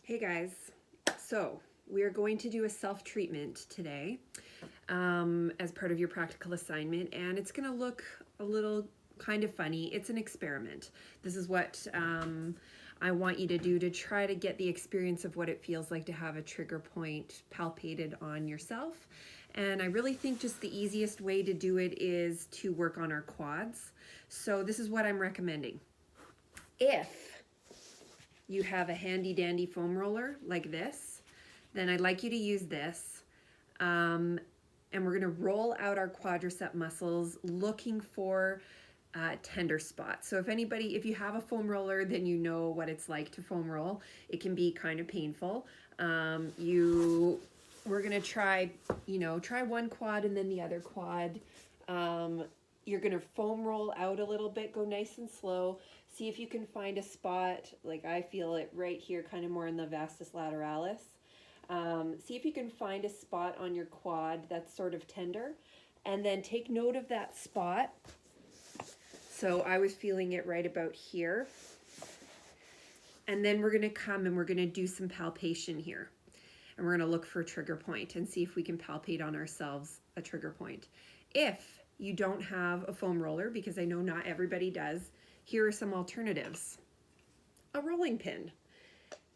Hey guys, so we are going to do a self-treatment today as part of your practical assignment, and it's going to look a little kind of funny. It's an experiment. This is what I want you to do to try to get the experience of what it feels like to have a trigger point palpated on yourself. And I really think just the easiest way to do it is to work on our quads. So this is what I'm recommending. If you have a handy dandy foam roller like this, then I'd like you to use this. And we're gonna roll out our quadricep muscles looking for tender spots. So if you have a foam roller, then you know what it's like to foam roll. It can be kind of painful. We're gonna try one quad and then the other quad. You're gonna foam roll out a little bit, go nice and slow. See if you can find a spot, like I feel it right here, kind of more in the vastus lateralis. See if you can find a spot on your quad that's sort of tender, and then take note of that spot. So I was feeling it right about here. And then we're gonna come and we're gonna do some palpation here. And we're gonna look for a trigger point and see if we can palpate on ourselves a trigger point. If you don't have a foam roller, because I know not everybody does, here are some alternatives. A rolling pin.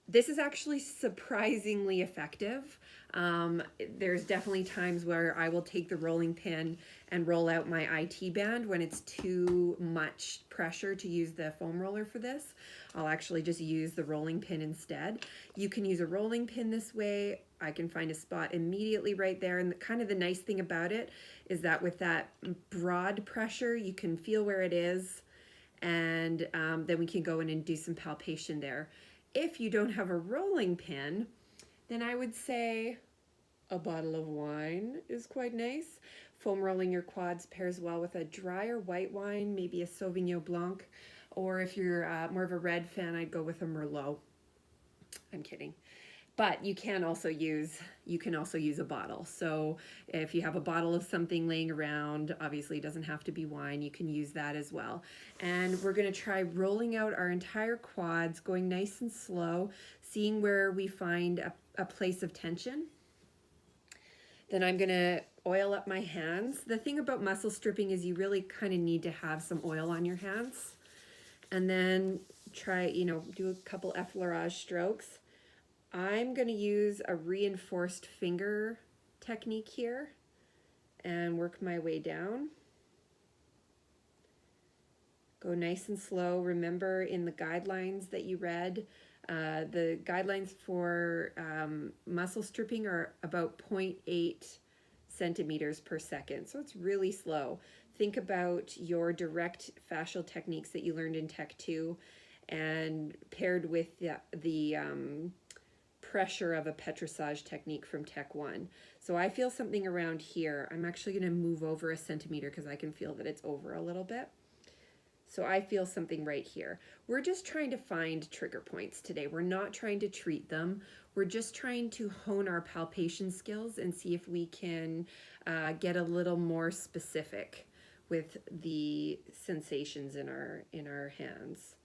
This is actually surprisingly effective. There's definitely times where I will take the rolling pin and roll out my IT band when it's too much pressure to use the foam roller for this. I'll actually just use the rolling pin instead. You can use a rolling pin this way. I can find a spot immediately right there. And kind of the nice thing about it is that with that broad pressure, you can feel where it is. And then we can go in and do some palpation there. If you don't have a rolling pin, then I would say a bottle of wine is quite nice. Foam rolling your quads pairs well with a drier white wine, maybe a Sauvignon Blanc, or if you're more of a red fan, I'd go with a Merlot. I'm kidding. But you can also use a bottle. So if you have a bottle of something laying around, obviously it doesn't have to be wine, you can use that as well. And we're gonna try rolling out our entire quads, going nice and slow, seeing where we find a place of tension. Then I'm gonna oil up my hands. The thing about muscle stripping is you really kind of need to have some oil on your hands. And then try, do a couple effleurage strokes. I'm going to use a reinforced finger technique here and work my way down. Go nice and slow. Remember in the guidelines that you read, the guidelines for muscle stripping are about 0.8 centimeters per second. So it's really slow. Think about your direct fascial techniques that you learned in Tech 2 and paired with the pressure of a petrissage technique from Tech 1. So I feel something around here. I'm actually going to move over a centimeter because I can feel that it's over a little bit. So I feel something right here. We're just trying to find trigger points today. We're not trying to treat them. We're just trying to hone our palpation skills and see if we can get a little more specific with the sensations in our hands.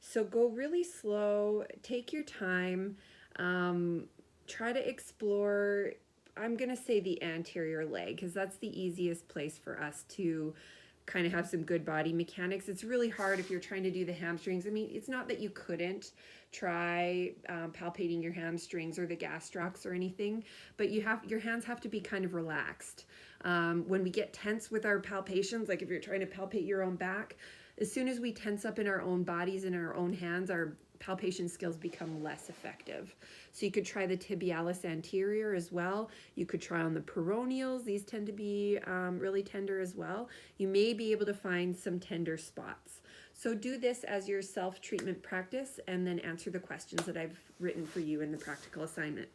So go really slow, take your time. Try to explore, I'm going to say the anterior leg, because that's the easiest place for us to kind of have some good body mechanics. It's really hard if you're trying to do the hamstrings. I mean, it's not that you couldn't try palpating your hamstrings or the gastrocs or anything, but your hands have to be kind of relaxed. When we get tense with our palpations, like if you're trying to palpate your own back, as soon as we tense up in our own bodies and our own hands, our palpation skills become less effective. So you could try the tibialis anterior as well. You could try on the peroneals. These tend to be really tender as well. You may be able to find some tender spots. So do this as your self-treatment practice and then answer the questions that I've written for you in the practical assignment.